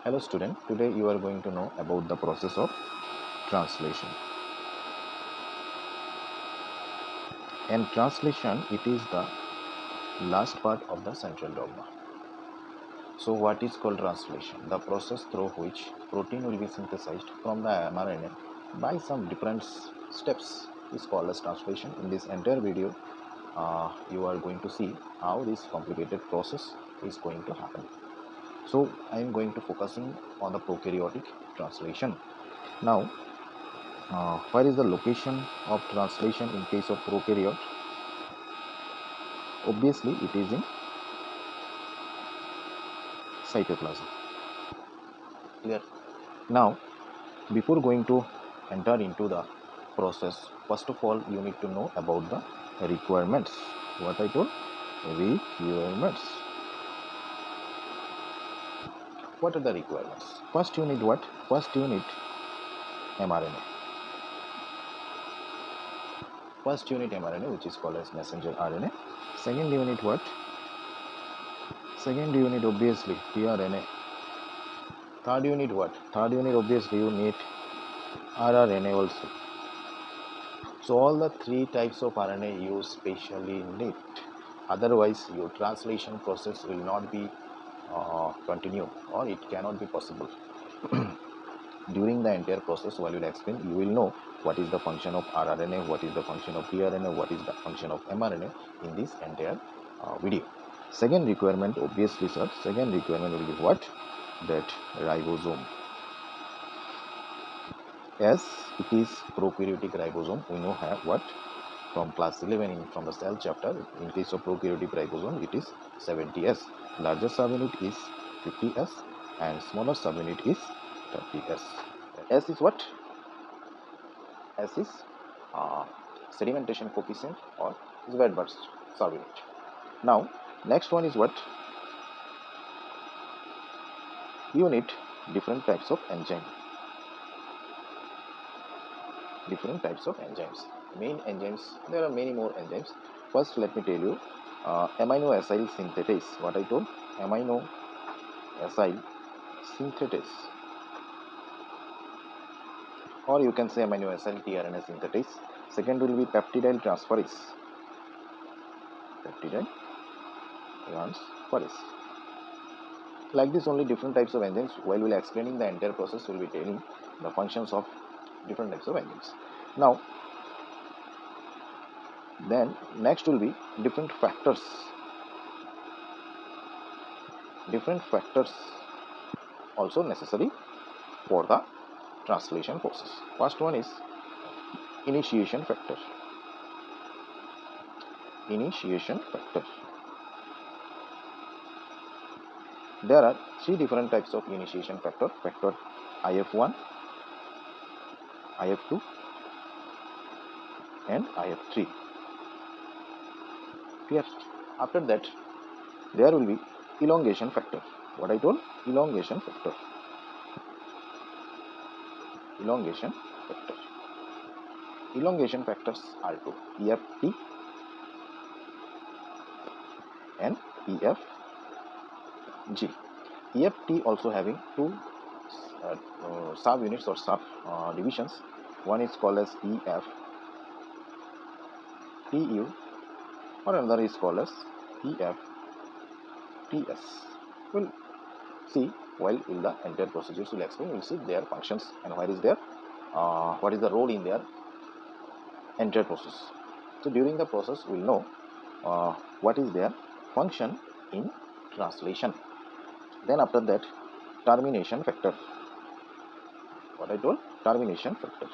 Hello student, today you are going to know about the process of translation. And translation, it is the last part of the central dogma. So what is called translation? The process through which protein will be synthesized from the mRNA by some different steps is called as translation. In this entire video, you are going to see how this complicated process is going to happen. So I am going to focusing on the prokaryotic translation. Now, where is the location of translation in case of prokaryote? Obviously, it is in cytoplasm. Clear? Now, before going to enter into the process, first of all, you need to know about the requirements. What I told? Requirements. What are the requirements? First, you need what? First, you need mRNA. First, you need mRNA, which is called as messenger RNA. Second, you need what? Second, you need obviously tRNA. Third, you need what? Third, you need obviously you need rRNA also. So all the three types of RNA you specially need. Otherwise, your translation process will not be continue, or it cannot be possible. During the entire process, while you explain, you will know what is the function of rRNA, what is the function of tRNA, what is the function of mRNA in this entire video. Second requirement, obviously sir, second requirement will be what? That ribosome. As it is prokaryotic ribosome, we know have what? From class 11 from the cell chapter, in case of prokaryotic ribosome, it is 70S. Larger subunit is 50S and smaller subunit is 30S. S is what? S is sedimentation coefficient or Svedberg's subunit. Now, next one is what? You need different types of enzyme. Different types of enzymes. Main enzymes, there are many more enzymes. First, let me tell you amino acyl synthetase. What I told? Amino acyl synthetase, or you can say amino acyl tRNA synthetase. Second will be peptidyl transferase. Peptidyl transferase. Like this, only different types of enzymes. While we'll explaining the entire process, we'll be telling the functions of different types of enzymes. Now, then next will be different factors. Different factors also necessary for the translation process. First one is initiation factor. Initiation factor. There are three different types of initiation factor. Factor IF1, IF2 and IF3. Clear? After that, there will be elongation factor. What I told? Elongation factor. Elongation factor. Elongation factors are two: EFT and EFG. EFT also having two subunits or sub divisions. One is called as EFTU, or another is called as EFTS. We'll see while in the entire procedures will explain. We'll see their functions and what is their what is the role in their entire process. So during the process, we'll know what is their function in translation. Then after that, termination factor. What I told? Termination factor.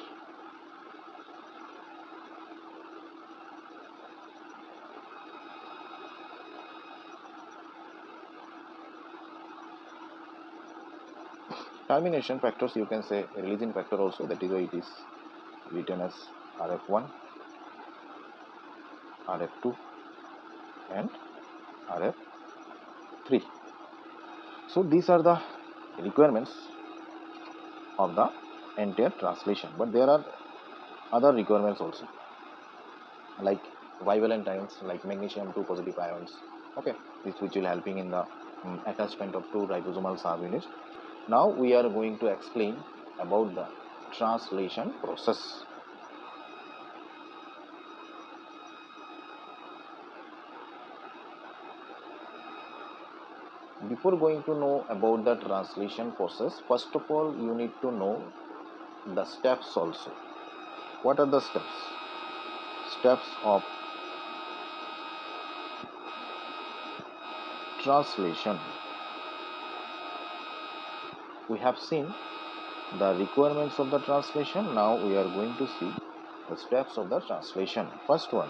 Termination factors, you can say releasing factor also, that is why it is written as RF1, RF2 and RF3. So these are the requirements of the entire translation, but there are other requirements also, like bivalent ions, like magnesium 2 positive ions, okay, which will helping in the attachment of two ribosomal subunits. Now we are going to explain about the translation process. Before going to know about the translation process, first of all you need to know the steps also. What are the steps? Steps of translation. We have seen the requirements of the translation. Now we are going to see the steps of the translation. First one,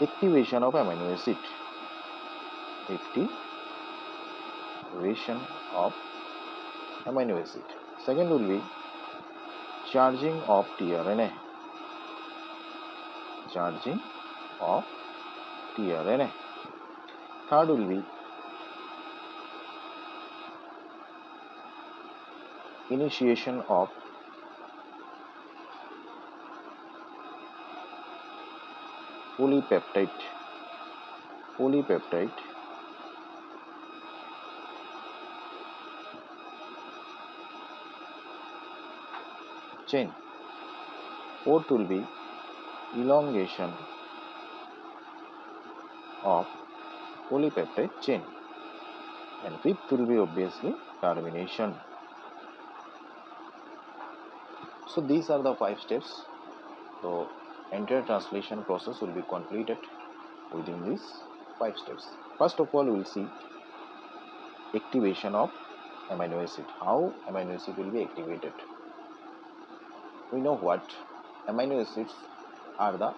activation of amino acid. Activation of amino acid. Second will be charging of tRNA. Charging of tRNA. Third will be initiation of polypeptide chain. Fourth will be elongation of polypeptide chain, and fifth will be obviously termination. So these are the 5 steps. So entire translation process will be completed within these 5 steps. First of all, we will see activation of amino acid. How amino acid will be activated? We know what amino acids are the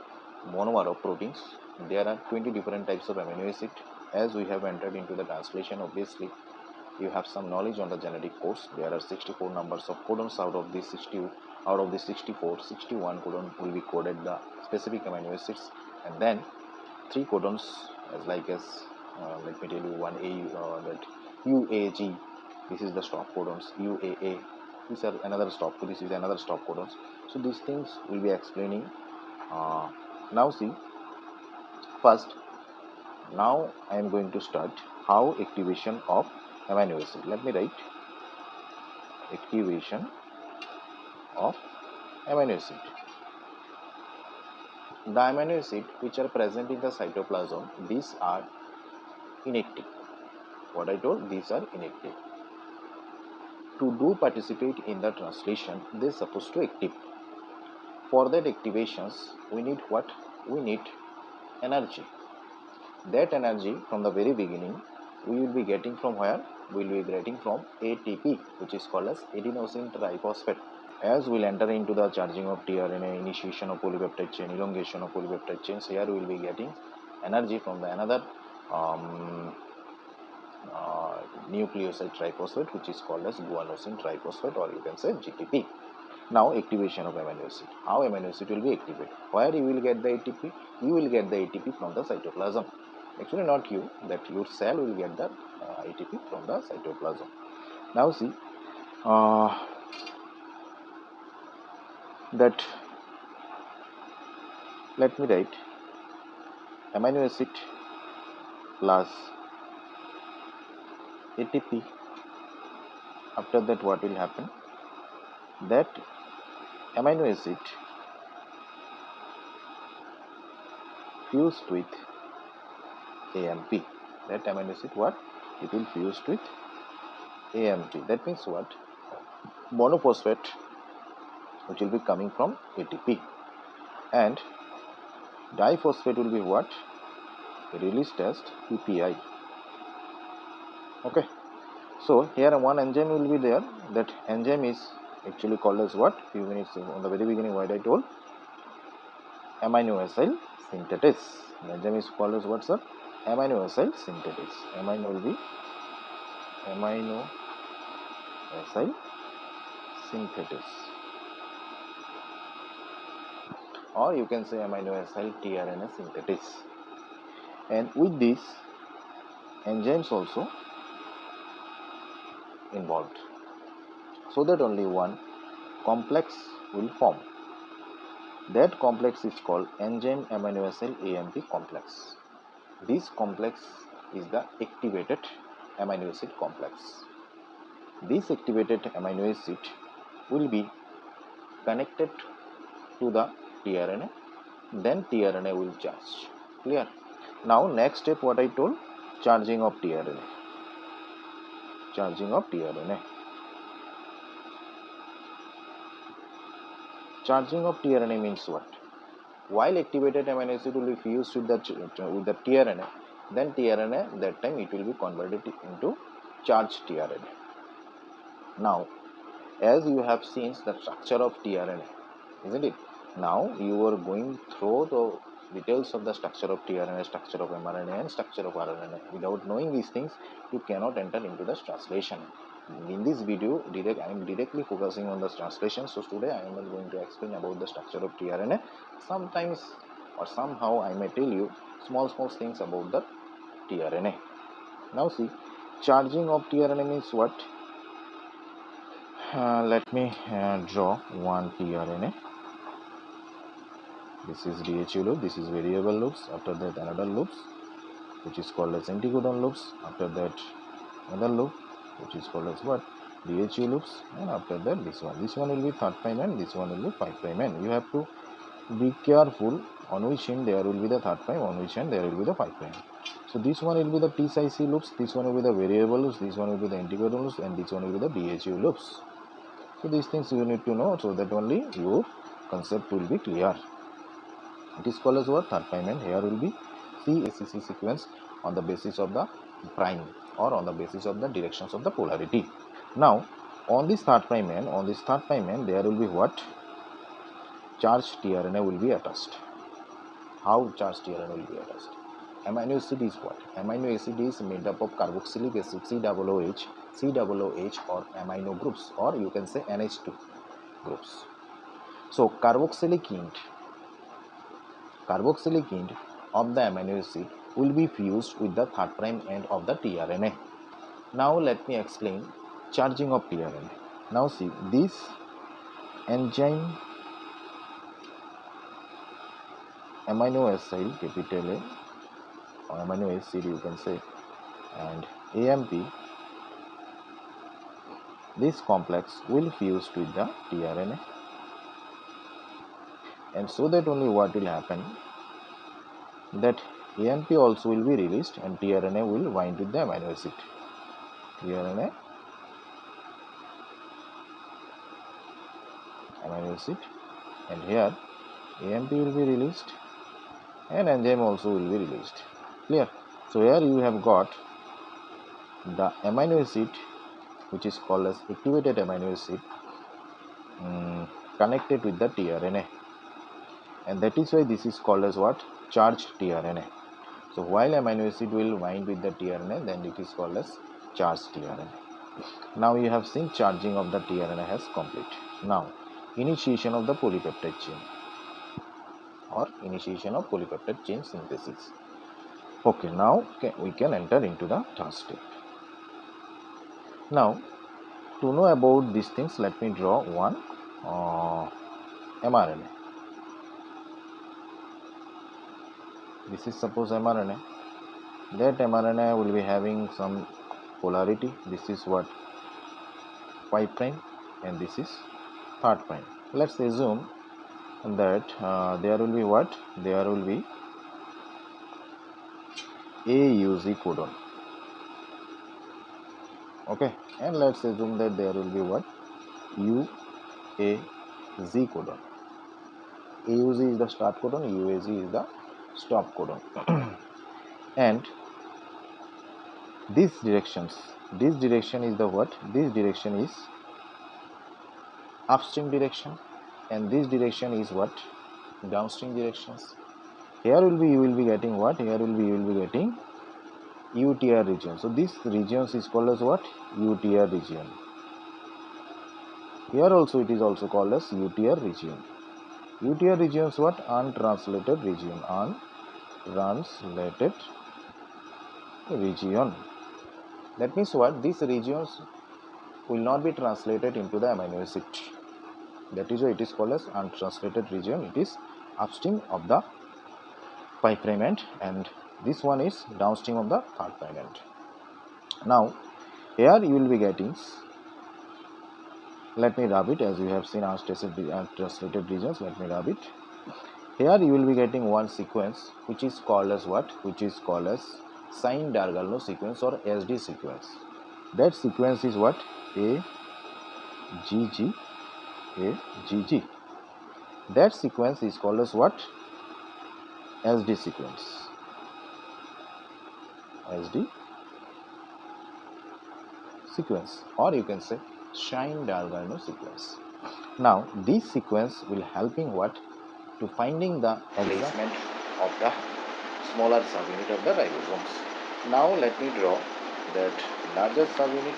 monomer of proteins. There are 20 different types of amino acid. As we have entered into the translation, obviously you have some knowledge on the genetic codes. There are 64 numbers of codons. Out of these 64, 61 codon will be coded the specific amino acids, and then 3 codons let me tell you one that UAG, this is the stop codons. UAA, these are another stop, this is another stop codons. So these things will be explaining. Now see, first, now I am going to start how activation of amino acid. Let me write activation of amino acid. The amino acid which are present in the cytoplasm, these are inactive. What I told, these are inactive. To do participate in the translation, they are supposed to active. For that activations, we need what? We need energy. That energy from the very beginning we will be getting from where? We will be getting from ATP, which is called as adenosine triphosphate. As we will enter into the charging of tRNA, initiation of polypeptide chain, elongation of polypeptide chains, here we will be getting energy from the another nucleoside triphosphate, which is called as guanosine triphosphate, or you can say GTP. Now activation of amino acid. How amino acid will be activated? Where you will get the ATP? You will get the ATP from the cytoplasm. Actually not you, that your cell will get the ATP from the cytoplasm. Now see that, let me write amino acid plus ATP. After that what will happen? That amino acid fused with AMP. That amino acid what? It will fuse with AMP. That means what? Monophosphate, which will be coming from ATP, and diphosphate will be what? Released as PPI. Okay. So here one enzyme will be there. That enzyme is actually called as what? Few minutes on the very beginning what I told, amino acid synthetase. The enzyme is called as what, sir? Amino acid synthetase. Amino will be amino acid synthetase, or you can say amino acid tRNA synthetase. And with this, enzymes also involved, so that only one complex will form. That complex is called enzyme amino acid AMP complex. This complex is the activated amino acid complex. This activated amino acid will be connected to the tRNA, then tRNA will charge. Clear? Now next step, what I told, charging of tRNA. Charging of tRNA. Charging of tRNA means what? While activated amino acid will be fused with the tRNA, then tRNA, that time it will be converted into charged tRNA. Now, as you have seen the structure of tRNA, isn't it? Now you are going through the details of the structure of tRNA, structure of mRNA and structure of RNA. Without knowing these things, you cannot enter into the translation. In this video, I am directly focusing on the translation. So today I am not going to explain about the structure of tRNA. Sometimes or somehow I may tell you small things about the tRNA. Now see, charging of tRNA means what? Let me draw one tRNA. This is DHU loop, this is variable loops, after that another loops which is called as anticodon loops, after that another loop which is called as what? DHU loops, and after that this one will be 3' and this one will be 5' end. You have to be careful on which end there will be the 3', on which end there will be the 5'. So this one will be the TCIC loops, this one will be the variable loops, this one will be the anticodon loops, and this one will be the DHU loops. So these things you need to know, so that only your concept will be clear. It is called as what? 3' end. Here will be CACC sequence on the basis of the prime or on the basis of the directions of the polarity. Now on this 3' end, there will be what? Charged tRNA will be attached. How charged tRNA will be attached? Amino acid is what? Amino acid is made up of carboxylic acid, COOH or amino groups, or you can say NH2 groups. So carboxylic end of the amino acid will be fused with the 3' end of the tRNA. Now let me explain charging of tRNA. Now see, this enzyme amino acid, capital A, or amino acid you can say, and AMP, this complex will fuse with the tRNA, and so that only what will happen, that AMP also will be released and tRNA will bind with the amino acid. tRNA, amino acid, and here AMP will be released and enzyme also will be released. Clear? So here you have got the amino acid which is called as activated amino acid connected with the tRNA, and that is why this is called as what? Charged tRNA. So while amino acid will bind with the tRNA, then it is called as charged tRNA. Now you have seen charging of the tRNA has complete. Now initiation of the polypeptide chain or initiation of polypeptide chain synthesis. Okay, now we can enter into the third step. Now to know about these things, let me draw one mRNA. This is suppose mRNA. That mRNA will be having some polarity. This is what? 5' and this is 3'. Let's assume that there will be what? There will be AUG codon. Okay, and let's assume that there will be what? UAZ codon. AUG is the start codon, UAZ is the stop codon. And this direction is the what? This direction is upstream direction, and this direction is what? Downstream directions. Here will be, you will be getting what? Here will be, you will be getting UTR region. So this region is called as what? UTR region. Here also it is also called as UTR region. UTR region is what? Untranslated region. Untranslated region. That means what? These regions will not be translated into the amino acid. That is why it is called as untranslated region. It is upstream of the 5' end, and this one is downstream of the 3' end. Now here you will be getting, let me rub it, as you have seen untranslated regions. Let me rub it. Here you will be getting one sequence which is called as what? Which is called as Sine Dargano sequence or SD sequence. That sequence is what? A G G A G G. That sequence is called as what? SD sequence. SD sequence, or you can say Sine Dargano sequence. Now this sequence will helping what? To finding the placement of the smaller subunit of the ribosomes. Now let me draw that larger subunit.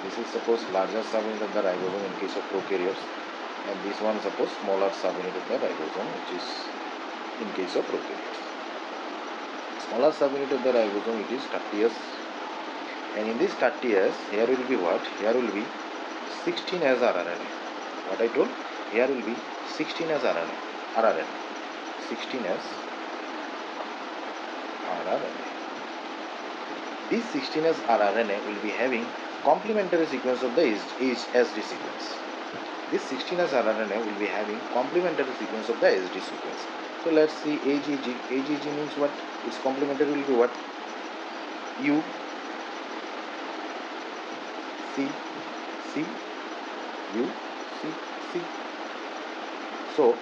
This is suppose larger subunit of the ribosome in case of prokaryotes, and this one suppose smaller subunit of the ribosome, which is in case of prokaryotes. Smaller subunit of the ribosome, it is 30S, and in this 30S here will be what? Here will be 16S rRNA. What I told? Here will be 16S rRNA. 16S rRNA. This 16S rRNA will be having complementary sequence of the SD sequence. This 16S rRNA will be having complementary sequence of the SD sequence. So let's see AGG. AGG means what? Its complementary will be what? U C C U C C. So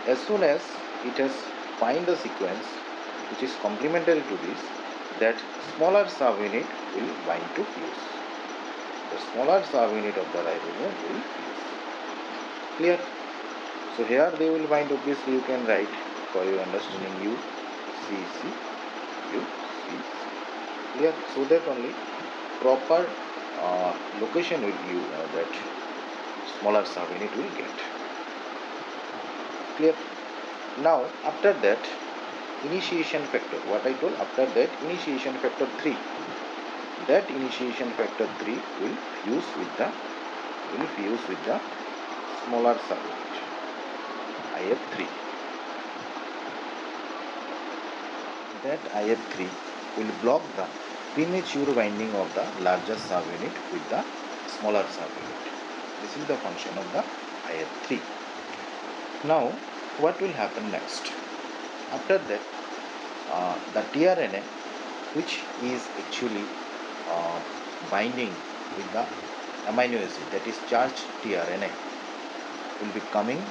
as soon as it has find the sequence which is complementary to this, that smaller subunit will bind to fuse. The smaller subunit of the ribosome will fuse. Clear? So here they will bind. Obviously you can write for your understanding U C C U C C. Clear? So that only proper location will you that smaller subunit will get. Clear? Now after that initiation factor, what I told, after that initiation factor 3, that initiation factor 3 will fuse with the smaller subunit IF3. That IF3 will block the premature binding of the larger subunit with the smaller subunit. This is the function of the IF3. Now what will happen next? After that the tRNA, which is actually binding with the amino acid, that is charged tRNA, will be coming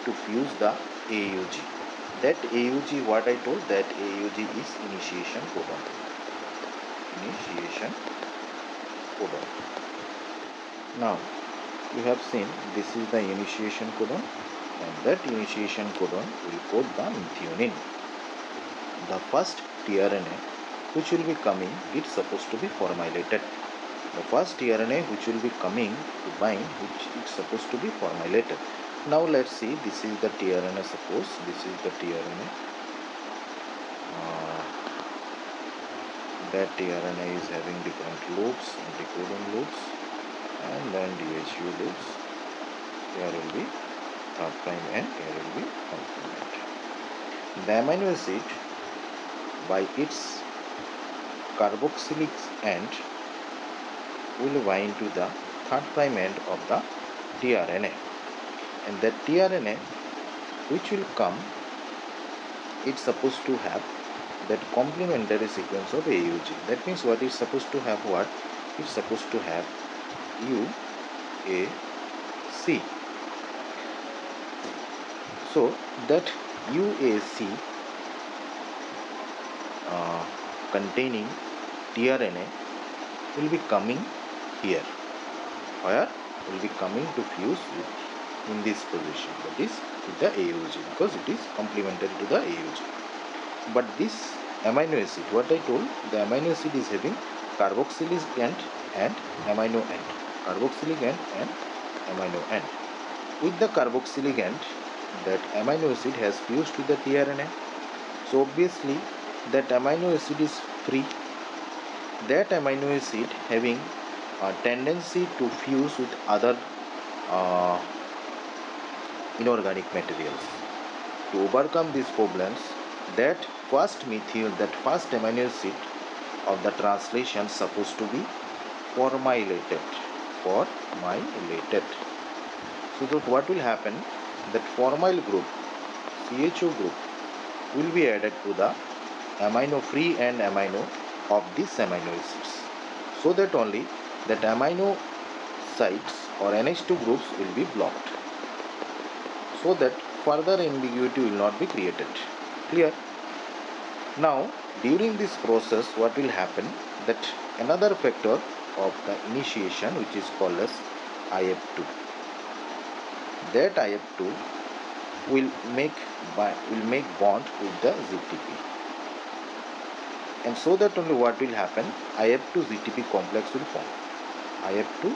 to fuse the AUG. That AUG, what I told, that AUG is initiation codon. Initiation codon. Now you have seen this is the initiation codon, and that initiation codon will code the methionine. The first tRNA which will be coming, it's supposed to be formylated. The first tRNA which will be coming to bind, which is supposed to be formylated. Now let's see, this is the tRNA, suppose this is the tRNA. That tRNA is having different loops, anticodon loops, and then DHU loops. Here will be 3' end, here will be complement. The amino acid by its carboxylic end will bind to the 3' end of the tRNA, and that tRNA which will come, it's supposed to have that complementary sequence of AUG. That means what is supposed to have what? It's supposed to have UAC. So that UAC containing tRNA will be coming here, where will be coming to fuse with in this position, that is with the AUG, because it is complementary to the AUG. But this amino acid, what I told, the amino acid is having carboxylic end and amino end. Carboxylic end and amino end. With the carboxylic end, that amino acid has fused to the tRNA. So obviously that amino acid is free. That amino acid having a tendency to fuse with other inorganic materials. To overcome these problems, that first methyl, that first amino acid of the translation supposed to be formylated. Formylated. So that what will happen, that formyl group, CHO group, will be added to the amino free end amino of these amino acids, so that only that amino sites or NH2 groups will be blocked, so that further ambiguity will not be created. Clear? Now during this process what will happen, that another factor of the initiation which is called as IF2, that IF2 will make bond with the ZTP, and so that only what will happen, IF2 ZTP complex will form. IF2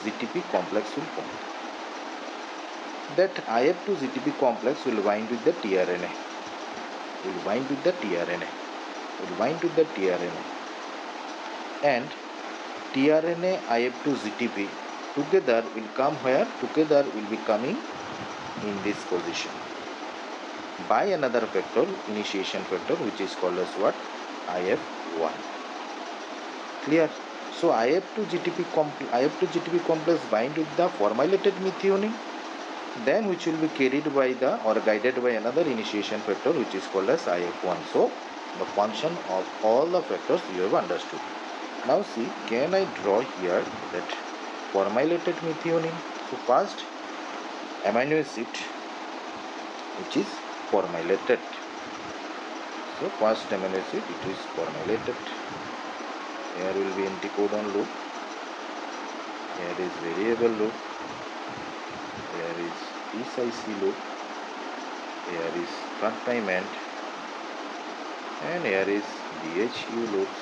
ZTP complex will form. That IF2 ZTP complex will bind with the tRNA. And tRNA IF2 ZTP together will come where? Together will be coming in this position by another factor, initiation factor, which is called as what? IF1. Clear? So IF2 GTP complex bind with the formylated methionine, then which will be carried by the or guided by another initiation factor which is called as IF1. So the function of all the factors you have understood. Now see, can I draw here that formylated methionine? So first amino acid which is formylated. So first amino acid, it is formylated. Here will be anticodon loop. Here is variable loop. Here is PCC loop. Here is confinement. And here is DHU loop.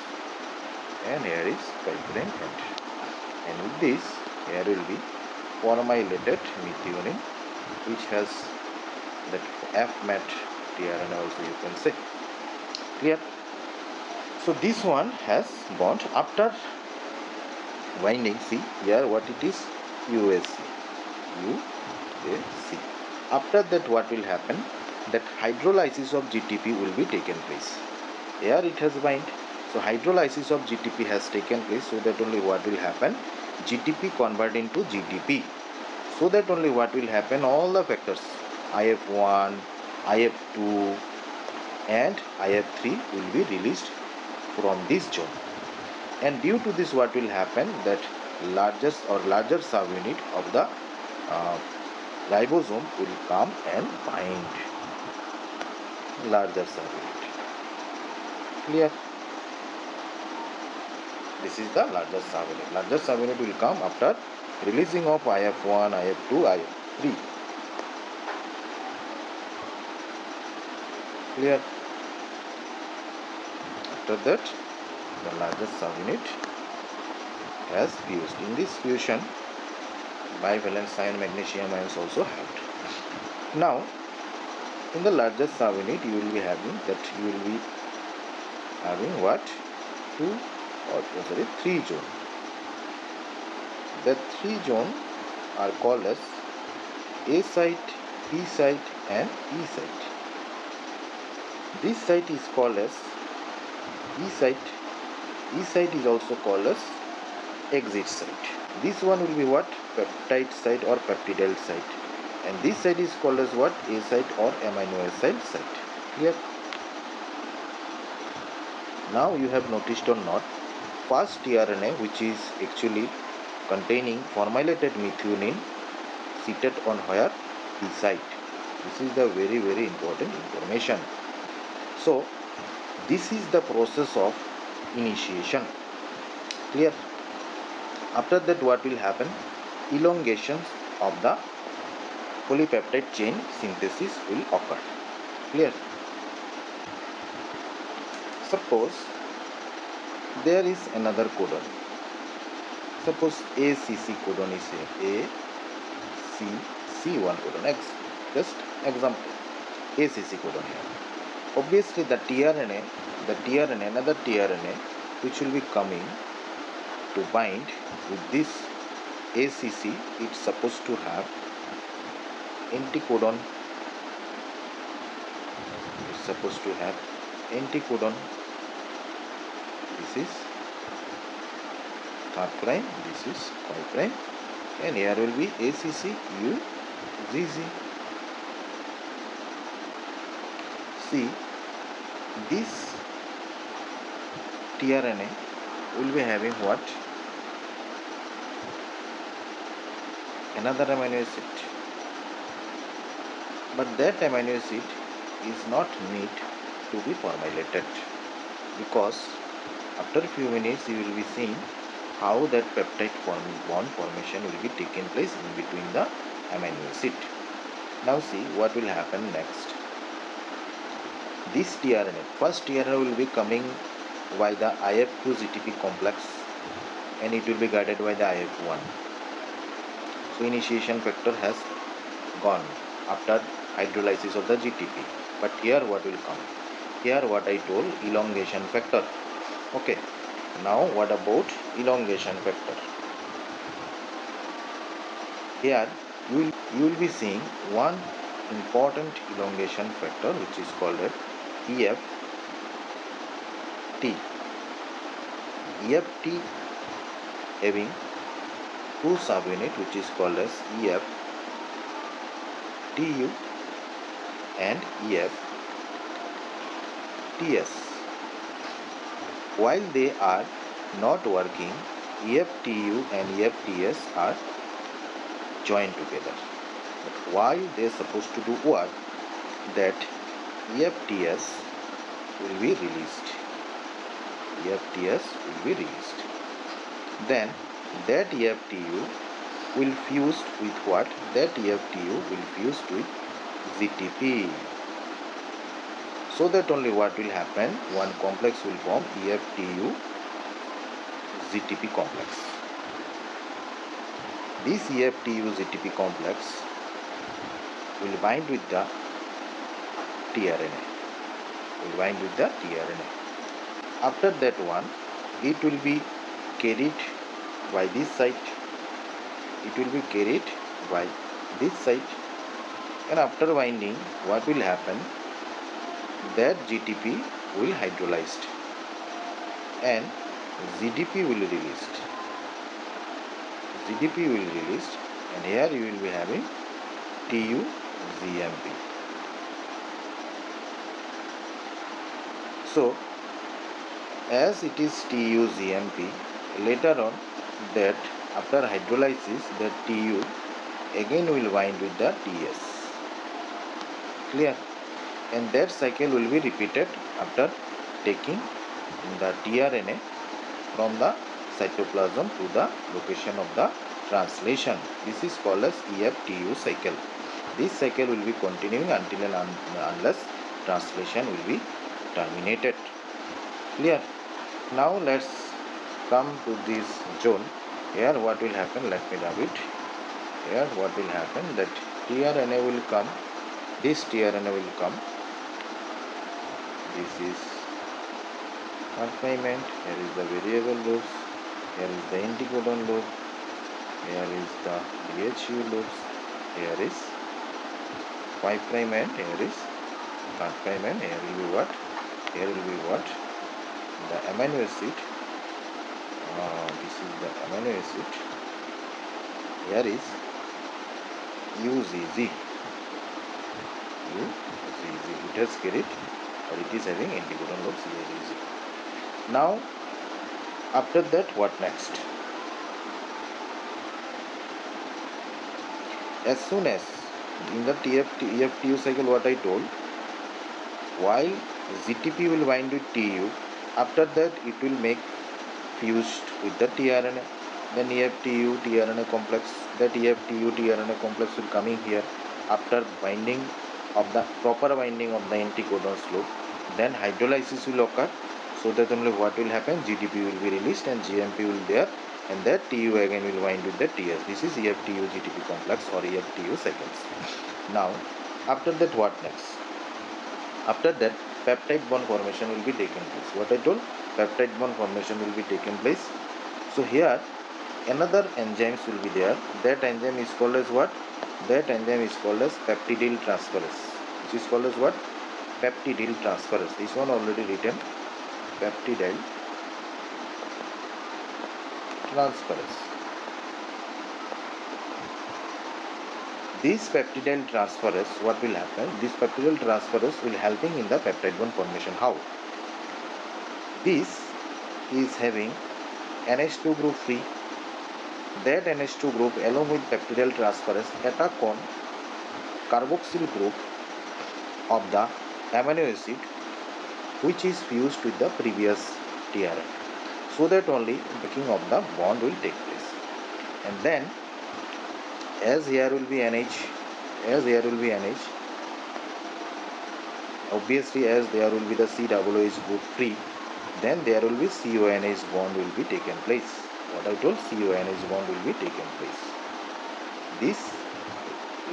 And here is pipeline end. And with this, here will be formylated methionine, which has that F-mat tRNA also you can say. Clear? So this one has bond after binding. See here what it is, UAC. After that what will happen, that hydrolysis of GTP will be taken place. Here it has bind. So hydrolysis of GTP has taken place, so that only what will happen, GTP convert into GTP. So that only what will happen, all the factors IF1, IF2 and IF3 will be released from this zone. And due to this what will happen, that larger subunit of the ribosome will come and bind larger subunit. Clear? This is the larger subunit. Larger subunit will come after releasing of IF1, IF2, IF3. Clear? After that, the largest subunit has fused. In this fusion, bivalent ion magnesium ions also helped. Now, in the largest subunit, you will be having what? Three zone. The three zone are called as A site, P site, and E site. This site is called as E site. E site is also called as exit site. This one will be what? Peptide site or peptidyl site. And this site is called as what? A site or amino acid site. Clear? Now you have noticed or not, first tRNA, which is actually containing formylated methionine, seated on where? P site. This is the very important information. So this is the process of initiation. Clear? After that what will happen? Elongation of the polypeptide chain synthesis will occur. Clear? Suppose there is another codon. Suppose ACC codon is here. ACC1 codon. Just example. ACC codon here. Obviously the tRNA, another tRNA which will be coming to bind with this ACC, it's supposed to have anticodon. It's supposed to have anticodon this is 3 prime, this is 5 prime, and here will be ACC UGG. See, this tRNA will be having what? Another amino acid. But that amino acid is not need to be formulated, because after a few minutes you will be seeing how that peptide bond formation will be taking place in between the amino acid. Now see what will happen next. This tRNA, first tRNA will be coming by the IF2 GTP complex, and it will be guided by the IF1. So initiation factor has gone after hydrolysis of the GTP. But here what will come? Here what I told, elongation factor. Okay. Now what about elongation factor? Here you will be seeing one important elongation factor which is called as EFT. EFT having two subunit which is called as EFTU and EFTS. While they are not working, EFTU and EFTS are joined together. But why they are supposed to do work? That EFTS will be released. EFTS will be released. Then that EFTU will fuse with what? That EFTU will fuse with GTP. So that only what will happen? One complex will form EFTU GTP complex. This EFTU GTP complex will bind with the tRNA. After that one, it will be carried by this side. And after binding, what will happen? That GTP will hydrolyzed and GDP will released. And here you will be having TU-GMP. So as it is TU-GMP, later on that after hydrolysis that TU again will bind with the TS. Clear? And that cycle will be repeated after taking the tRNA from the cytoplasm to the location of the translation. This is called as EFTU cycle. This cycle will be continuing until and unless translation will be terminated. Clear? Now let's come to this zone. Here what will happen? Let me rub it. Here what will happen? That tRNA will come. This tRNA will come. This is confinement. Here is the variable loops. Here is the anticodon loop. Here is the DHU loops. Here is 5 prime and here is 3 prime and here will be what? Here will be what? The amino acid. This is the amino acid. Here is UZZ. It has carried, or it is having anticodon loops UZZ. Now, after that, what next? As soon as in the EFTU cycle, what I told, while GTP will bind with TU, after that it will make fused with the tRNA. Then EFTU tRNA complex, that EFTU tRNA complex will coming here after binding of the proper binding of the anticodon loop. Then hydrolysis will occur, so that only what will happen? GTP will be released and GMP will be there, and that TU again will bind with the TS. This is EFTU GTP complex or EFTU cycles. Now after that what next? After that peptide bond formation will be taken place. What I told? Peptide bond formation will be taken place. So here another enzymes will be there. That enzyme is called as what? That enzyme is called as peptidyl transferase. Which is called as what? Peptidyl transferase. This one already written. Peptidyl transferase. This peptidyl transferase, what will happen? This peptidyl transferase will helping in the peptide bond formation. How? This is having NH2 group free. That NH2 group along with peptidyl transferase attack on carboxyl group of the amino acid which is fused with the previous tRNA, so that only breaking of the bond will take place. And then as here will be NH, obviously as there will be the COOH group free, then there will be CONH bond will be taken place. What I told, CONH bond will be taken place. This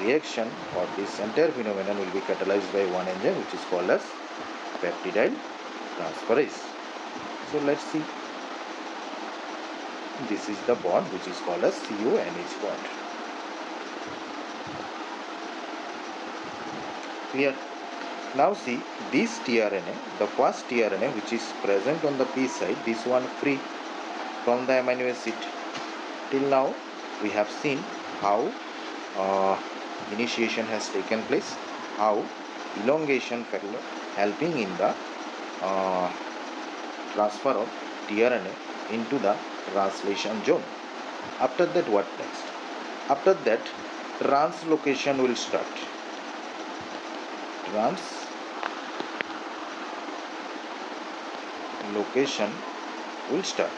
reaction or this entire phenomenon will be catalyzed by one enzyme which is called as peptidyl transferase. So let's see. This is the bond which is called as CONH bond. Clear? Now see this tRNA, the first tRNA which is present on the P side, this one free from the amino acid. Till now we have seen how initiation has taken place, how elongation factor helping in the transfer of tRNA into the translation zone. After that, what next? After that, translocation will start. Translocation will start.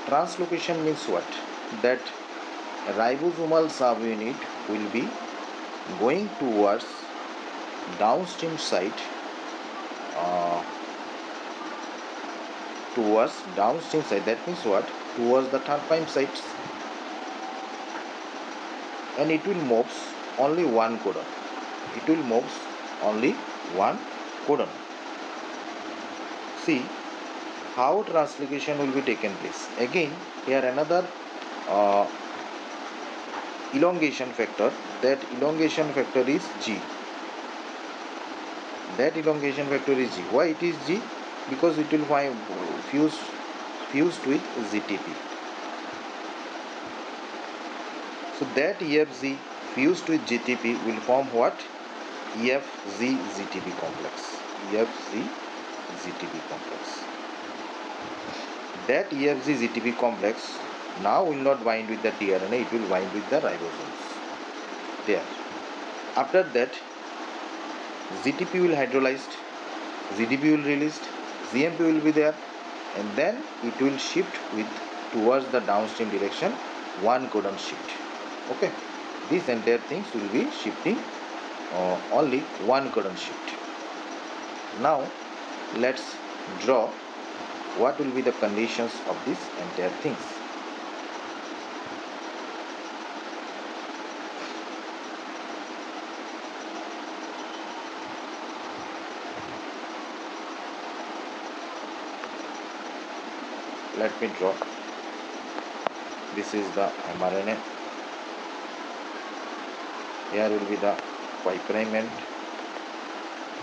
Translocation means what? That ribosomal subunit will be going towards downstream side, that means what? Towards the 3' sites, and it will move only one codon. See how translocation will be taken place. Again here another elongation factor. That elongation factor is G. Why it is G? Because it will find fused with ZTP. So that EFZ fused with GTP will form what? EFZ-ZTP complex. That EFZ-ZTP complex now will not bind with the tRNA, it will bind with the ribosomes. There. After that, ZTP will hydrolyzed, ZDP will released, GMP will be there, and then it will shift towards the downstream direction, one codon shift. Okay, these entire things will be shifting only one codon shift. Now let's draw what will be the conditions of these entire things. Let me draw. This is the mRNA. Here will be the 5' end.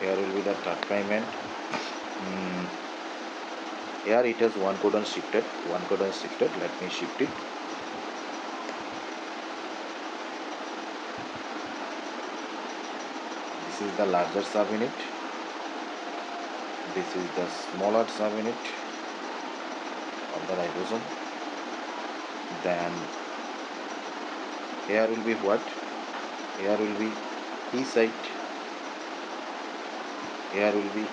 Here will be the 3' end. Here it has one codon shifted. Let me shift it. This is the larger subunit. This is the smaller subunit of the ribosome. Then here will be what? Here will be E site. Here will be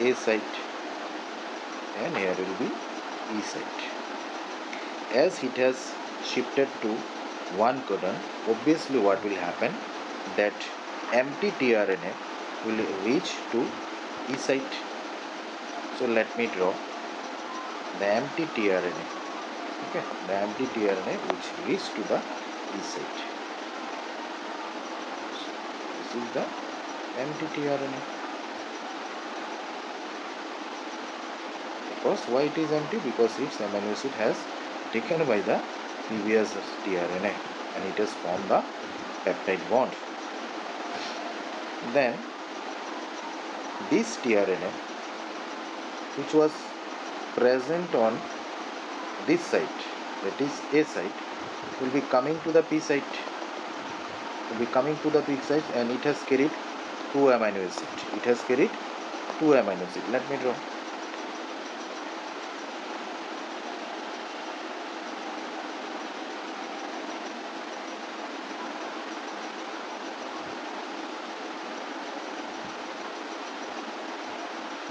A site. And here will be E site. As it has shifted to one codon, obviously what will happen? That empty tRNA will reach to E site. So let me draw the empty tRNA. Okay, the empty tRNA which reaches to the E site. So this is the empty tRNA. Because why it is empty? Because its amino acid has taken by the previous tRNA and it has formed the peptide bond. Then this tRNA which was present on this site, that is A site, will be coming to the P site, and it has carried 2 amino acid. Let me draw.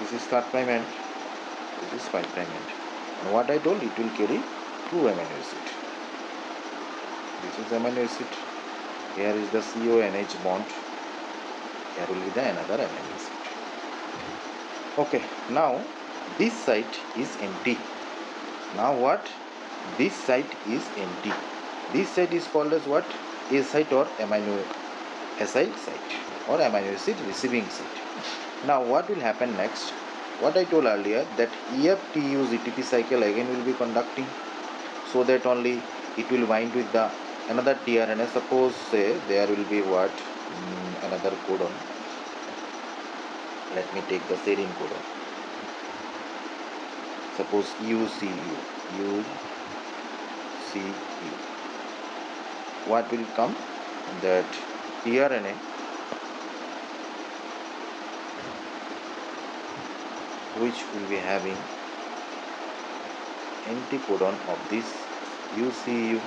This is 3' end, this is 5' end. And what I told, it will carry 2 amino acid. This is amino acid. Here is the CONH bond. Here will be the another amino acid. Okay, now this site is empty. Now what? This site is empty. This site is called as what? A site or amino acyl site or amino acid receiving site. Now what will happen next? What I told earlier, that EFTU GTP cycle again will be conducting, so that only it will bind with the another tRNA. Suppose say there will be what? Another codon. Let me take the serine codon. Suppose UCU. What will come? That tRNA which will be having anticodon of this UCU.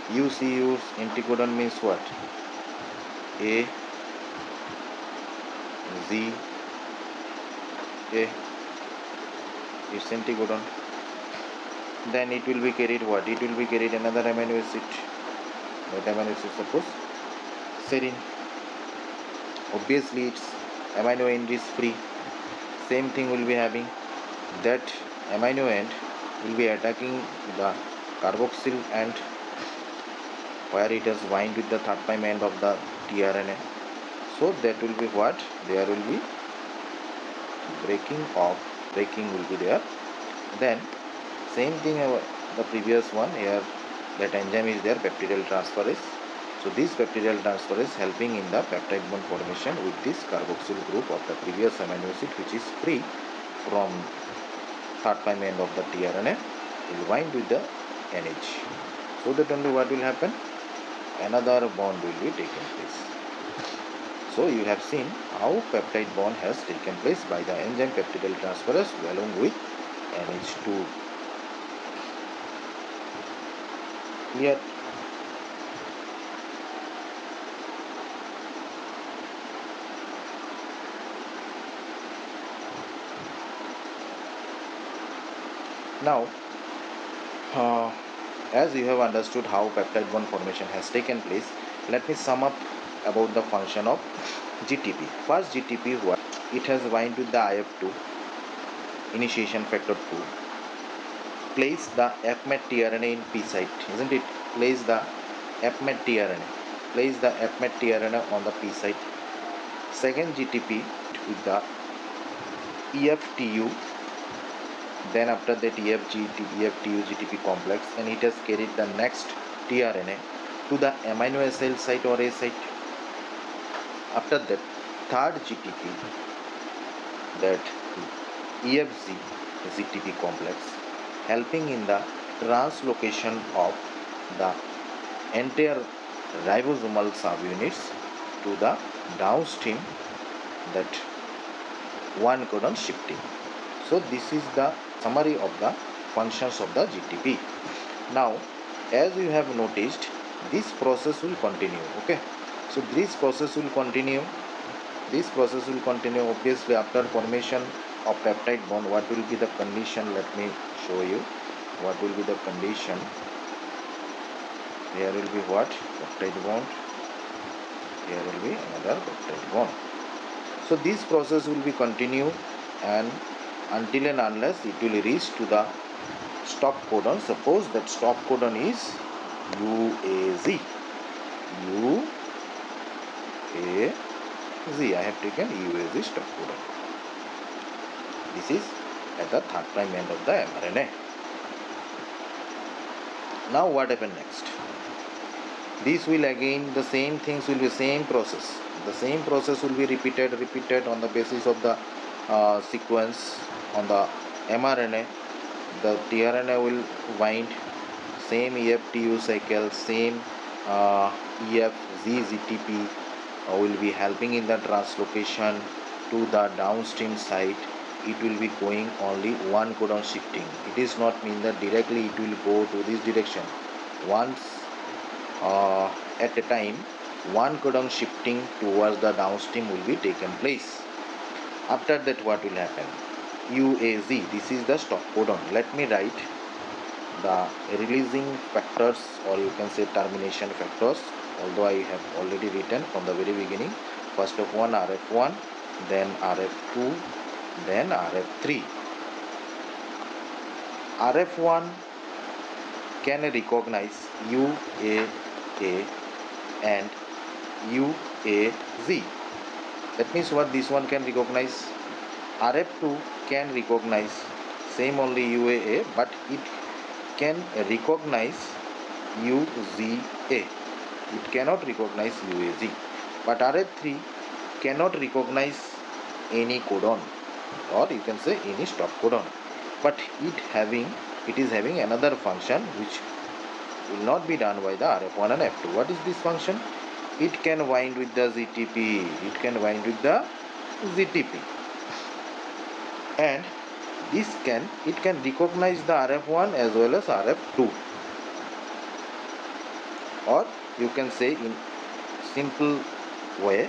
UCU's anticodon means what? A, Z, A, its anticodon. Then it will be carried what? It will be carried another amino acid. What amino acid? Suppose serine. Obviously its amino end is free. Same thing will be having. That amino end will be attacking the carboxyl and where it has bind with the 3' end of the tRNA. So that will be what? There will be breaking will be there. Then same thing the previous one, here that enzyme is there, peptidyl transferase. So this peptidyl transferase helping in the peptide bond formation with this carboxyl group of the previous amino acid, which is free from 3' end of the tRNA, will bind with the NH. So that only what will happen? Another bond will be taken place. So you have seen how peptide bond has taken place by the enzyme peptidyl transferase along with NH2. Clear? Now, as you have understood how peptide bond formation has taken place, let me sum up about the function of GTP. First GTP, what? It has bind with the IF2, initiation factor 2, place the FMET tRNA in P site, isn't it? Place the FMET tRNA on the P site. Second GTP with the EFTU, then after that EFTU GTP complex, and it has carried the next tRNA to the amino acyl site or A site. After that, third GTP, that EFZ GTP complex, helping in the translocation of the entire ribosomal subunits to the downstream, that one codon shifting. So this is the summary of the functions of the GTP. Now, as you have noticed, this process will continue. Okay, so this process will continue. Obviously, after formation of peptide bond, what will be the condition? Let me show you what will be the condition. Here will be what? Peptide bond. Here will be another peptide bond. So this process will be continue, and until and unless it will reach to the stop codon. Suppose that stop codon is UAZ. I have taken UAZ stop codon. This is at the 3' end of the mRNA. Now what happens next? This will again, the same things will be same process. The same process will be repeated on the basis of the sequence, on the mRNA, the tRNA will wind same EFTU cycle, same EFZ-ZTP will be helping in the translocation to the downstream site. It will be going only one codon shifting. It is not mean that directly it will go to this direction. Once at a time, one codon shifting towards the downstream will be taken place. After that, what will happen? UAZ, this is the stop codon. Let me write the releasing factors, or you can say termination factors, although I have already written from the very beginning. First of one RF1, then RF2, then RF3. RF1 can recognize UAA and UAZ. That means what this one can recognize? RF2 can recognize same only UAA, but it can recognize UZA. It cannot recognize UAZ. But RF3 cannot recognize any codon, or you can say any stop codon. But it is having another function which will not be done by the RF1 and F2. What is this function? It can wind with the ZTP. It can wind with the ZTP. And it can recognize the RF1 as well as RF2, or you can say in simple way,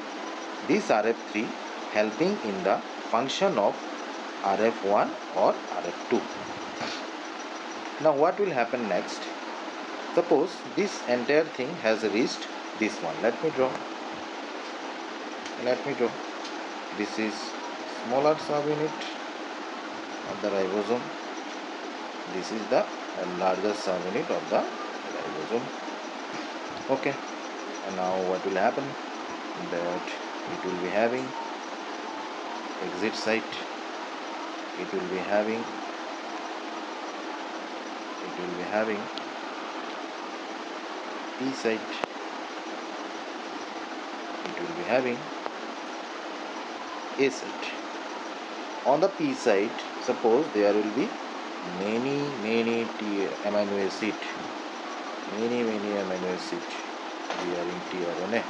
this RF3 helping in the function of RF1 or RF2. Now what will happen next? Suppose this entire thing has reached this one. Let me draw. This is smaller subunit of the ribosome. This is the larger subunit of the ribosome. Okay, and now what will happen? That it will be having exit site, it will be having P site, it will be having A site. On the P site, suppose there will be many amino acid, we are in tRNA,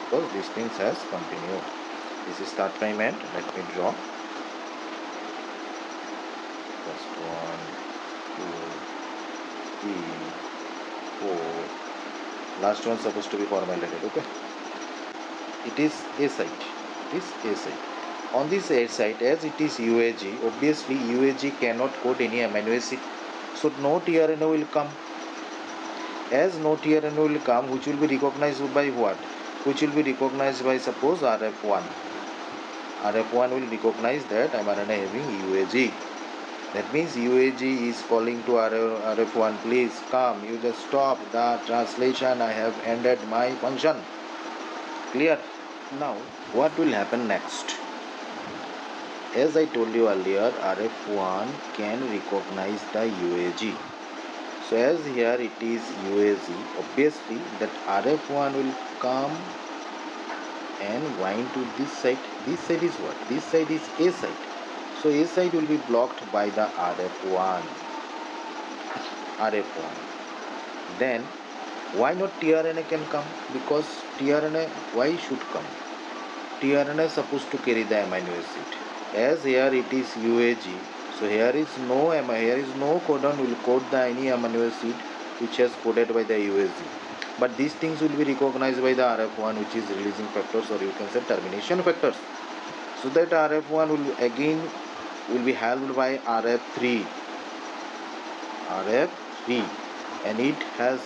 because these things has continued. This is start time end. Let me draw. First 1, 2, 3, 4. Last one supposed to be formulated. Okay. It is A site. On this A site, as it is UAG, obviously UAG cannot code any amino acid, so no tRNA will come. As no tRNA will come, which will be recognized by what? Which will be recognized by, suppose, RF1. RF1 will recognize that mRNA having UAG. That means UAG is calling to RF1, please come, you just stop the translation, I have ended my function. Clear? Now, what will happen next? As I told you earlier, RF1 can recognize the UAG. So as here it is UAG, obviously that RF1 will come and wind to this site. This site is what? This site is A site. So A site will be blocked by the RF1. Then why not tRNA can come? Because tRNA, why should come? tRNA is supposed to carry the amino acid. As here it is UAG, so here is no codon will code the any amino acid which has coded by the UAG. But these things will be recognized by the RF1, which is releasing factors, or you can say termination factors. So that RF1 will be helped by RF3, and it has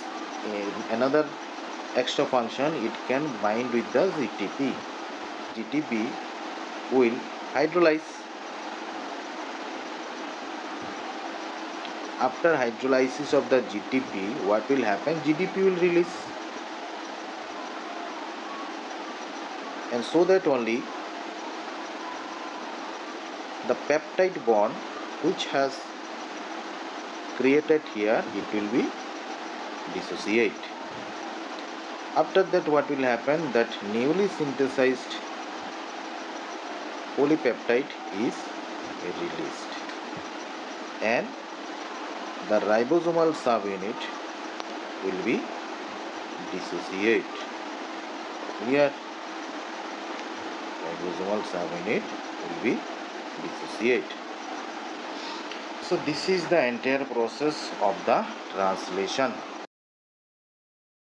another extra function. It can bind with the ZTP. GTP will hydrolyze. After hydrolysis of the GTP, what will happen? GDP will release, and so that only the peptide bond which has created here, it will be dissociate. After that, what will happen? That newly synthesized polypeptide is released, and the ribosomal subunit will be dissociate. Here, ribosomal subunit will be dissociate. So this is the entire process of the translation.